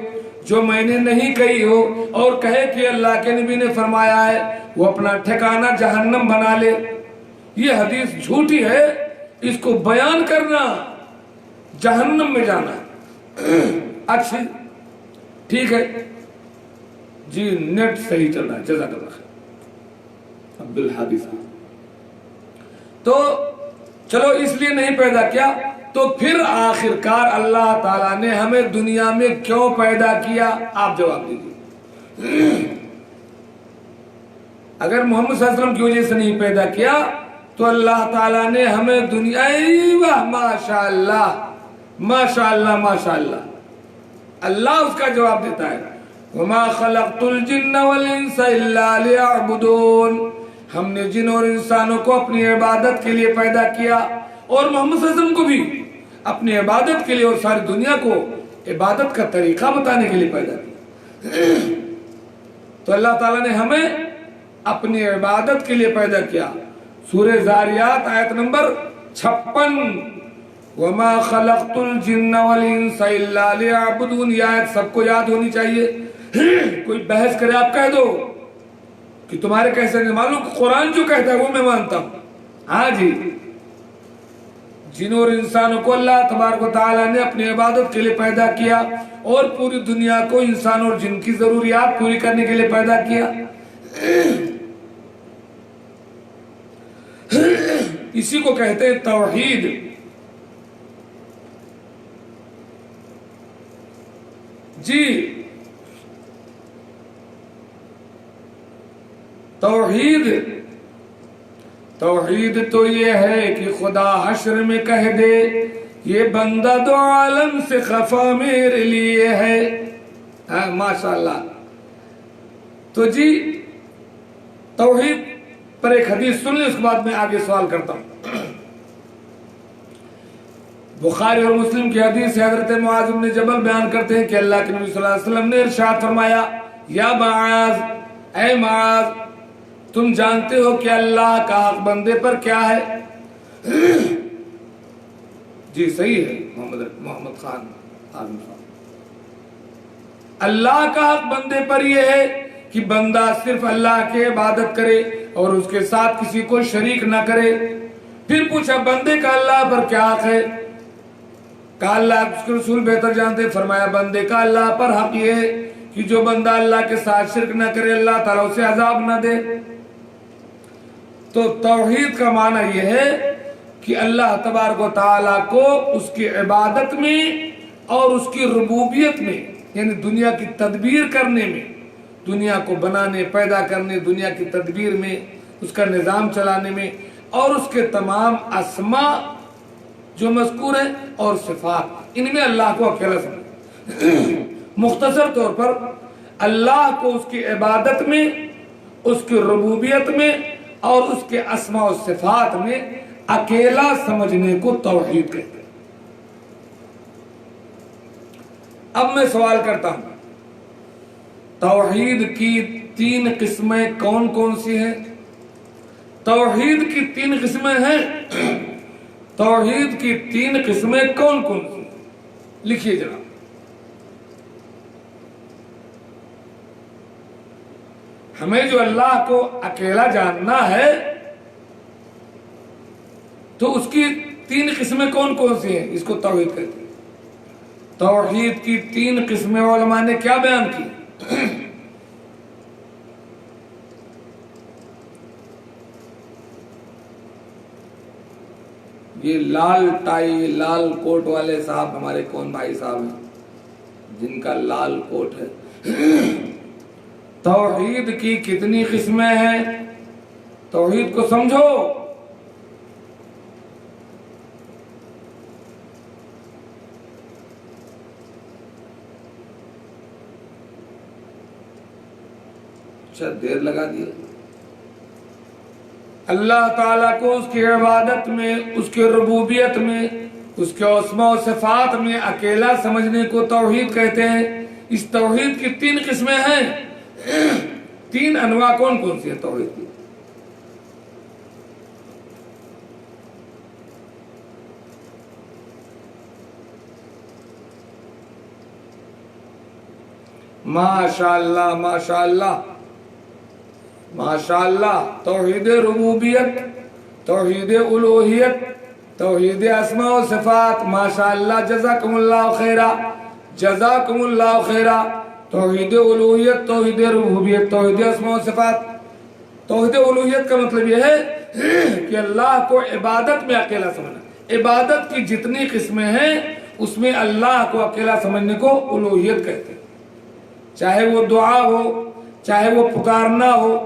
[SPEAKER 1] جو میں نے نہیں کہی ہو، اور کہے کہ اللہ کے نبی نے فرمایا ہے، وہ اپنا ٹھکانہ جہنم بنا لے۔ یہ حدیث جھوٹی ہے، اس کو بیان کرنا جہنم میں جانا۔ اچھا ٹھیک ہے جی، نیٹ صحیح چل رہا ہے، جزاک اللہ خیر عبدالحادی صاحب۔ تو چلو اس لیے نہیں پیدا کیا، تو پھر آخرکار اللہ تعالیٰ نے ہمیں دنیا میں کیوں پیدا کیا؟ آپ جواب دیجیے۔ اگر محمد صلی اللہ علیہ وسلم کی وجہ سے نہیں پیدا کیا تو اللہ تعالیٰ نے ہمیں دنیا، ایوہ ماشاءاللہ ماشاءاللہ ماشاءاللہ، اللہ اس کا جواب دیتا ہے وَمَا خَلَقْتُ الْجِنَّ وَالْإِنسَ إِلَّا لِيَعْبُدُونَ، ہم نے جن اور انسانوں کو اپنی عبادت کے لیے پیدا کیا، اور محمد صلی اللہ علیہ وسلم کو بھی اپنی عبادت کے لیے، اور ساری دنیا کو عبادت کا طریقہ بتانے کے لیے پیدا کیا۔ تو اللہ تعالیٰ نے ہمیں اپنی عبادت کے لیے پیدا کیا۔ سورہ زاریات آیت نمبر 56 وما خلقت الجن والانس الا ليعبدون، یہ آیت سب کو یاد ہونی چاہیے. کوئی بحث کرے آپ کہہ دو کہ تمہارے کیسے نہیں معلوم، قرآن جو کہتا ہے وہ میں مانتا ہوں. ہاں جی، جنوں اور انسانوں کو اللہ تبارک و تعالیٰ نے اپنی عبادت کے لیے پیدا کیا اور پوری دنیا کو انسان اور جن کی ضروریات پوری کرنے کے لیے پیدا کیا. اسی کو کہتے ہیں توحید. جی توحید تو یہ ہے کہ خدا حشر میں کہہ دے یہ بندہ دو عالم سے خفا میرے لیے ہے. ماشاءاللہ. تو جی توحید پر ایک حدیث سن لیں، اس کے بعد میں آگے سوال کرتا ہوں. بخاری اور مسلم کی حدیث حضرت معاذ بن جبل بیان کرتے ہیں کہ اللہ کے نبی صلی اللہ علیہ وسلم نے ارشاد فرمایا، یا معاذ، اے معاذ، تم جانتے ہو کہ اللہ کا حق بندے پر کیا ہے؟ جی صحیح ہے محمد خان عالم صاحب. اللہ کا حق بندے پر یہ ہے کہ بندہ صرف اللہ کی عبادت کرے اور اس کے ساتھ کسی کو شریک نہ کرے. پھر پوچھا بندے کا اللہ پر کیا حق ہے؟ کہا اللہ اس کے رسول بہتر جانتے. فرمایا بندے کا اللہ پر حق یہ ہے کہ جو بندہ اللہ کے ساتھ شرک نہ کرے اللہ تعالیٰ اسے عذاب نہ دے. تو توحید کا معنی یہ ہے کہ اللہ تبارک و تعالیٰ کو اس کی عبادت میں اور اس کی ربوبیت میں، یعنی دنیا کی تدبیر کرنے میں، دنیا کو بنانے پیدا کرنے، دنیا کی تدبیر میں، اس کا نظام چلانے میں، اور اس کے تمام اسماء جو مذکور ہیں اور صفات، ان میں اللہ کو اکیلا سمجھیں. مختصر طور پر اللہ کو اس کی عبادت میں، اس کی ربوبیت میں اور اس کے اسماء و صفات میں اکیلا سمجھنے کو توحید کہتے ہیں. اب میں سوال کرتا ہوں، توحید کی 3 قسمیں کون کون سی ہیں؟ توحید کی 3 قسمیں ہیں. توحید کی 3 قسمیں کون کون سی ہیں؟ لکھیے جناب. ہمیں جو اللہ کو اکیلا جاننا ہے تو اس کی 3 قسمیں کون کون سی ہیں؟ اس کو توحید کہتے ہیں. توحید کی 3 قسمیں علماء نے کیا بیان کی؟ یہ لال ٹائی لال کوٹ والے صاحب ہمارے کون بھائی صاحب ہیں جن کا لال کوٹ ہے. توحید کی کتنی قسمیں ہیں؟ توحید کو سمجھو. اچھا دیر لگا دیا. اللہ تعالیٰ کو اس کی عبادت میں، اس کی ربوبیت میں، اس کے اسماء و صفات میں اکیلا سمجھنے کو توحید کہتے ہیں. اس توحید کی 3 قسمیں ہیں. 3 انواع کون کون سی ہیں توحید کی؟ ماشاءاللہ ماشاءاللہ ماشاءاللہ. توحید ربوبیت، توحید الوہیت، توحید اسماء و صفات. ماشاءاللہ، جزاکم اللہ خیرہ، جزاکم اللہ خیرہ. توحید الوہیت، توحید ربوبیت، توحید اسماء و صفات. توحید الوہیت کا مطلب یہ ہے کہ اللہ کو عبادت میں اکیلا سمجھنا. عبادت کی جتنی قسمیں ہیں اس میں اللہ کو اکیلا سمجھنے کو الوہیت کہتے ہیں. چاہے وہ دعا ہو، چاہے وہ پکارنا ہو،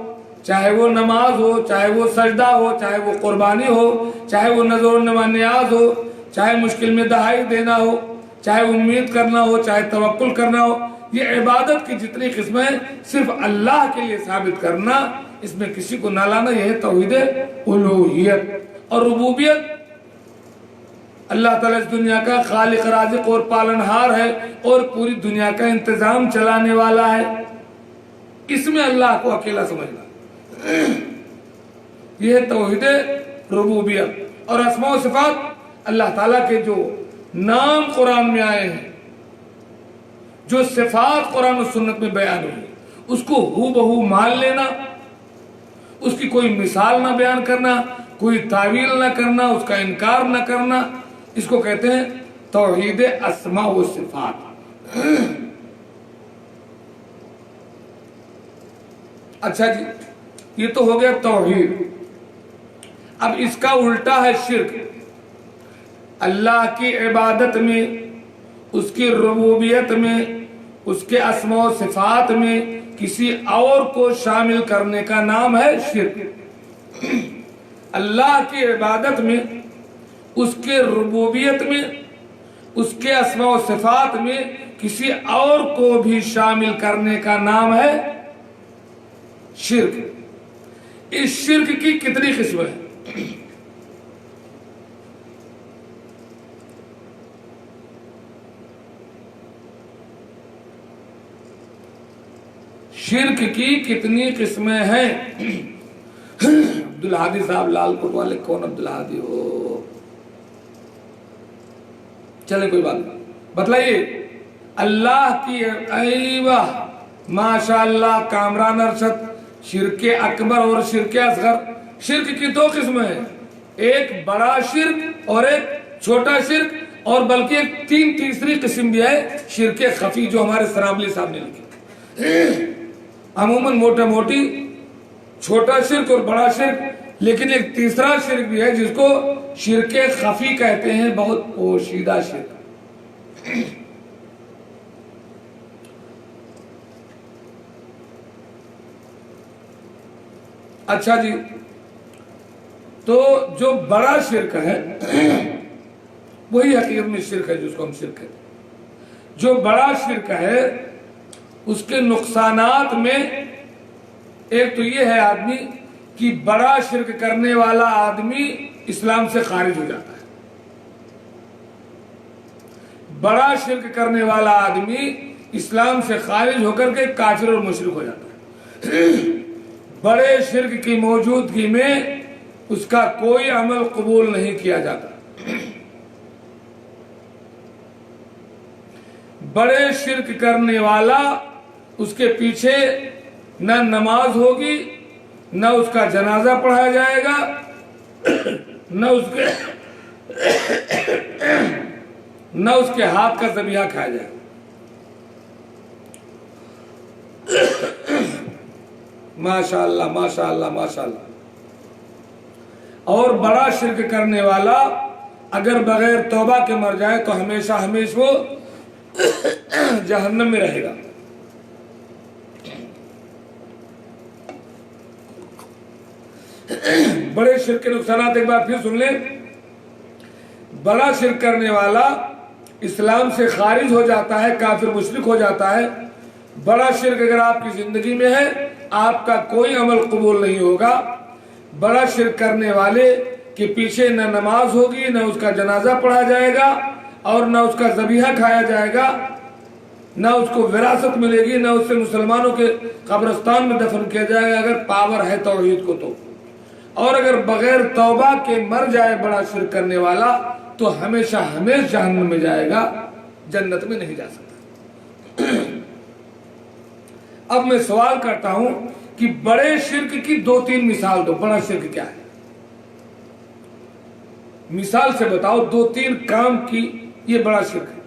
[SPEAKER 1] چاہے وہ نماز ہو، چاہے وہ سجدہ ہو، چاہے وہ قربانی ہو، چاہے وہ نذر و نیاز ہو، چاہے مشکل میں دہائی دینا ہو، چاہے امید کرنا ہو، چاہے توکل کرنا ہو. یہ عبادت کی جتنی قسمیں صرف اللہ کے لیے ثابت کرنا، اس میں کسی کو نہ لانا، یہ ہے توحید الوہیت. اور ربوبیت، اللہ تعالیٰ اس دنیا کا خالق رازق اور پالنہار ہے اور پوری دنیا کا انتظام چلانے والا ہے. اس میں اللہ کو اکیلا سمجھنا، یہ ہے توحید ربوبیت. اور اسماء و صفات اللہ تعالیٰ کے جو نام قرآن میں آئے ہیں، جو صفات قرآن و سنت میں بیان ہوئی، اس کو ہو بہو مان لینا، اس کی کوئی مثال نہ بیان کرنا، کوئی تعویل نہ کرنا، اس کا انکار نہ کرنا، اس کو کہتے ہیں توحید اسماء و صفات۔ اچھا جی، یہ تو ہو گیا توحید۔ اب اس کا الٹا ہے شرک۔ اللہ کی عبادت میں، اس کی ربوبیت میں، اس کے اسماء و صفات میں کسی اور کو شامل کرنے کا نام ہے شرک۔ اللہ کی عبادت میں، اس کے ربوبیت میں، اس کے اسماء و صفات میں کسی اور کو بھی شامل کرنے کا نام ہے شرک۔ اس شرک کی کتنی قسمیں ہیں؟ شرک کی کتنی قسمیں ہیں؟ عبدالہادی صاحب لال کوٹ والے، کون عبدالہادی ہو؟ چلے کوئی بات نہیں، بتلائیے۔ اللہ کی، ایوہ ماشاءاللہ کامران ارشد، شرک اکبر اور شرک اصغر۔ شرک کی دو قسمیں ہیں، ایک بڑا شرک اور ایک چھوٹا شرک، اور بلکہ ایک تیسری قسم بھی ہے، شرک خفی، جو ہمارے سرابلی صاحب نے لکھی۔ عموماً موٹا موٹی چھوٹا شرک اور بڑا شرک، لیکن ایک تیسرا شرک بھی ہے جس کو شرک خفی کہتے ہیں، بہت پوشیدہ شرک۔ اچھا جی، تو جو بڑا شرک ہے وہی حقیقت میں شرک ہے جس کو ہم شرک کہتے ہیں۔ جو بڑا شرک ہے اس کے نقصانات میں ایک تو یہ ہے آدمی کہ بڑا شرک کرنے والا آدمی اسلام سے خارج ہو جاتا ہے۔ بڑا شرک کرنے والا آدمی اسلام سے خارج ہو کر کے کافر اور مشرک ہو جاتا ہے۔ بڑے شرک کی موجودگی میں اس کا کوئی عمل قبول نہیں کیا جاتا۔ بڑے شرک کرنے والا، اس کے پیچھے نہ نماز ہوگی، نہ اس کا جنازہ پڑھایا جائے گا، نہ اس کے ہاتھ کا ذبیحہ کھایا جائے گا۔ ماشاءاللہ ماشاءاللہ ماشاءاللہ۔ اور بڑا شرک کرنے والا اگر بغیر توبہ کے مر جائے تو ہمیشہ ہمیشہ وہ جہنم میں رہے گا۔ بڑے شرک کے نقصانات ایک بار پھر سن لیں۔ بڑا شرک کرنے والا اسلام سے خارج ہو جاتا ہے، کافر مشرک ہو جاتا ہے۔ بڑا شرک اگر آپ کی زندگی میں ہے، آپ کا کوئی عمل قبول نہیں ہوگا۔ بڑا شرک کرنے والے کے پیچھے نہ نماز ہوگی، نہ اس کا جنازہ پڑھا جائے گا، اور نہ اس کا ذبیحہ کھایا جائے گا، نہ اس کو وراثت ملے گی، نہ اس سے مسلمانوں کے قبرستان میں دفن کیا جائے گا اگر پاور ہے توحید کو تو۔ اور اگر بغیر توبہ کے مر جائے بڑا شرک کرنے والا تو ہمیشہ ہمیشہ جہنم میں جائے گا، جنت میں نہیں جا سکتا۔ اب میں سوال کرتا ہوں کہ بڑے شرک کی 2-3 مثال دو۔ بڑا شرک کیا ہے؟ مثال سے بتاؤ 2-3 کام کی یہ بڑا شرک ہے۔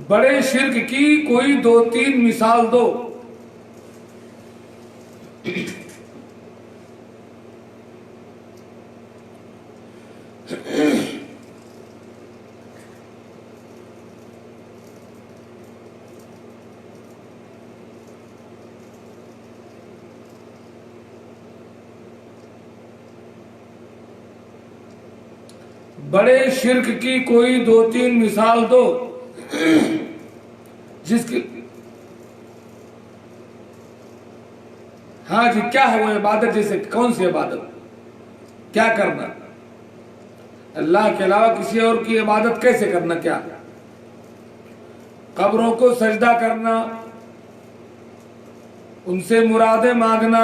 [SPEAKER 1] بڑے شرک کی کوئی 2-3 مثال دو۔ بڑے شرک کی کوئی 2-3 مثال دو جس کی، ہاں جی، کیا ہے وہ عبادت؟ جیسے کون سی عبادت؟ کیا کرنا؟ اللہ کے علاوہ کسی اور کی عبادت کیسے کرنا؟ کیا قبروں کو سجدہ کرنا، ان سے مرادیں مانگنا،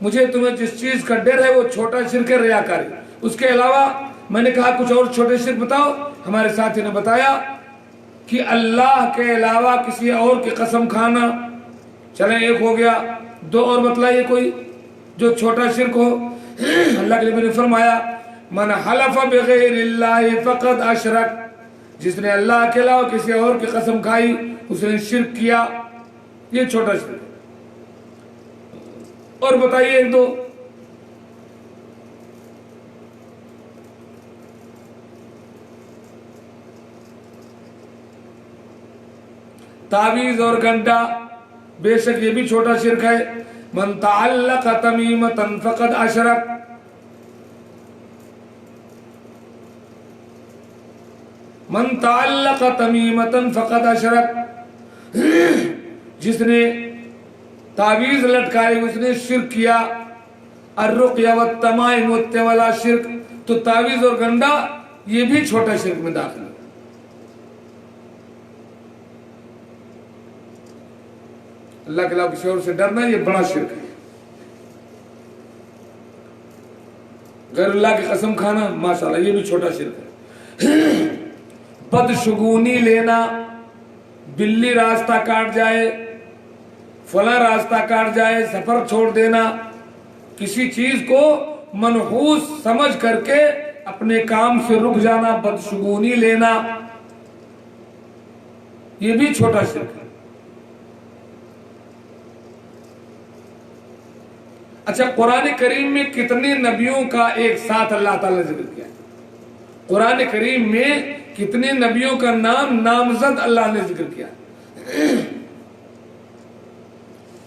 [SPEAKER 1] مجھے تمہیں جس چیز کا ڈر ہے وہ چھوٹا شرک ہے، ریاکاری۔ اس کے علاوہ میں نے کہا کچھ اور چھوٹے شرک بتاؤ، ہمارے ساتھی نے بتایا کہ اللہ کے علاوہ کسی اور کی قسم کھانا، چلیں ایک ہو گیا، دو اور بتلائیے کوئی جو چھوٹا شرک ہو۔ اللہ کے نبی نے فرمایا من حلف بغیر اللہ فقد اشرک، جس نے اللہ کے علاوہ کسی اور کی قسم کھائی اس نے شرک کیا، یہ چھوٹا شرک۔ اور بتائیے ایک دو۔ تعویذ اور گھنٹا، بے شک یہ بھی چھوٹا شرک ہے۔ من تعلق تمیمۃ فقد اشرک، من تعلق تمیمۃ فقد اشرک، جس نے تعویذ لٹکائی اس نے شرک کیا۔ الرقیہ والتمائم والتولا شرک، تو تعویذ اور گنڈا یہ بھی چھوٹا شرک میں داخل ہے۔ اللہ کے علاوہ کسی اور سے ڈرنا یہ بڑا شرک ہے۔ غیر اللہ کی قسم کھانا ماشاءاللہ یہ بھی چھوٹا شرک ہے۔ بدشگونی لینا، بلی راستہ کاٹ جائے، فلاں راستہ کاٹ جائے، سفر چھوڑ دینا، کسی چیز کو منحوس سمجھ کر کے اپنے کام سے رک جانا، بدشگونی لینا، یہ بھی چھوٹا شرک ہے۔ اچھا، قرآن کریم میں کتنے نبیوں کا ایک ساتھ اللہ تعالیٰ نے ذکر کیا؟ قرآن کریم میں کتنے نبیوں کا نام نامزد اللہ نے ذکر کیا؟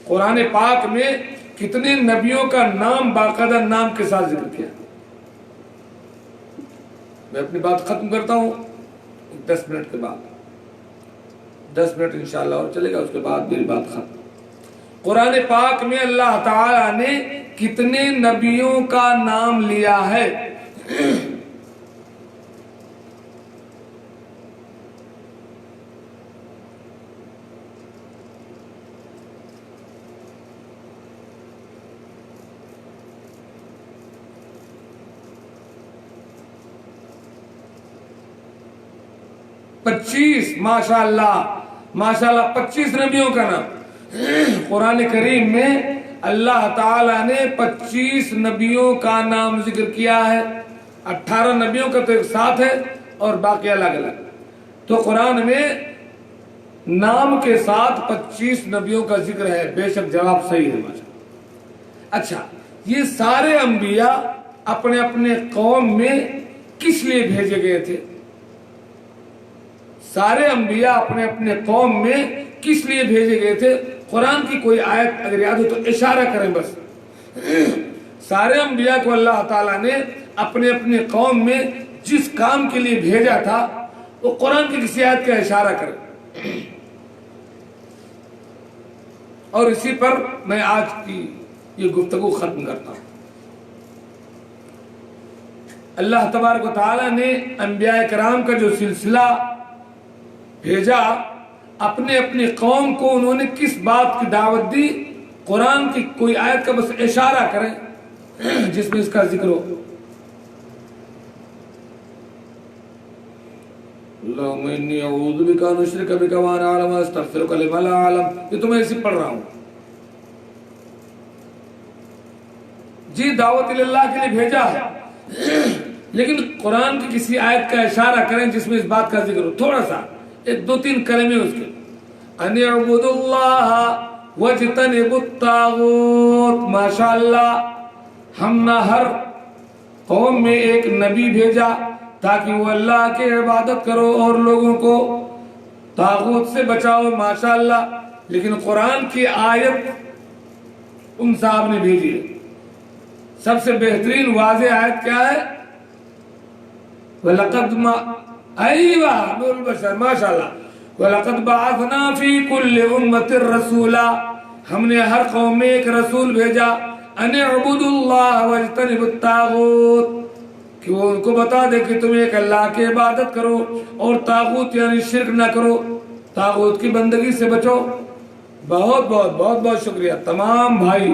[SPEAKER 1] قرآن پاک میں کتنے نبیوں کا نام باقاعدہ نام کے ساتھ ذکر کیا؟ میں اپنی بات ختم کرتا ہوں 10 منٹ کے بعد، 10 منٹ انشاءاللہ اور چلے گا، اس کے بعد میری بات ختم۔ قرآن پاک میں اللہ تعالیٰ نے کتنے نبیوں کا نام لیا ہے؟ پچیس، ماشاءاللہ ماشاءاللہ 25 نبیوں کا نام قرآن کریم میں اللہ تعالیٰ نے 25 نبیوں کا نام ذکر کیا ہے۔ 18 نبیوں کا تو ایک ساتھ ہے اور باقی الگ الگ، تو قرآن میں نام کے ساتھ 25 نبیوں کا ذکر ہے۔ بے شک جواب صحیح ہے ماشاءاللہ۔ اچھا، یہ سارے انبیاء اپنے اپنے قوم میں کس لیے بھیجے گئے تھے؟ سارے انبیاء اپنے اپنے قوم میں کس لیے بھیجے گئے تھے؟ قرآن کی کوئی آیت اگر یاد ہو تو اشارہ کریں بس۔ سارے انبیاء کو اللہ تعالیٰ نے اپنے اپنے قوم میں جس کام کے لیے بھیجا تھا وہ قرآن کی کسی آیت کا اشارہ کریں، اور اسی پر میں آج کی یہ گفتگو ختم کرتا ہوں۔ اللہ تبارک و تعالیٰ نے انبیاء کرام کا جو سلسلہ بھیجا، اپنے اپنی قوم کو انہوں نے کس بات کی دعوت دی؟ قرآن کی کوئی آیت کا بس اشارہ کریں جس میں اس کا ذکر ہو۔ اللہم انی اعوذ بک ان اشرک بک وانا اعلم واستغفرک لما لا اعلم، یہ تو میں اسی پڑھ رہا ہوں۔ جی، دعوت اللہ کے لیے بھیجا ہے، لیکن قرآن کی کسی آیت کا اشارہ کریں جس میں اس بات کا ذکر ہو، تھوڑا سا، ایک دو تین کلمے اس کے۔ ان اعبدوا اللہ واجتنبوا الطاغوت، ماشاءاللہ ہم نے ہر قوم میں ایک نبی بھیجا تاکہ وہ اللہ کی عبادت کرو اور لوگوں کو طاغوت سے بچاؤ، ماشاءاللہ۔ لیکن قرآن کی آیت ان صاحب نے بھیجی ہے، سب سے بہترین واضح آیت کیا ہے؟ وَلَقَدْ ایوہ نور البشر، ماشاءاللہ۔ وَلَقَدْ بَعَثْنَا فِي كُلِّ أُمَّةٍ رَسُولًا، ہم نے ہر قوم میں ایک رسول بھیجا، ان اعبدوا اللہ واجتنبوا الطاغوت، کہ وہ ان کو بتا دے کہ تم ایک اللہ کی عبادت کرو اور طاغوت یعنی شرک نہ کرو، طاغوت کی بندگی سے بچو۔ بہت بہت بہت بہت شکریہ تمام بھائی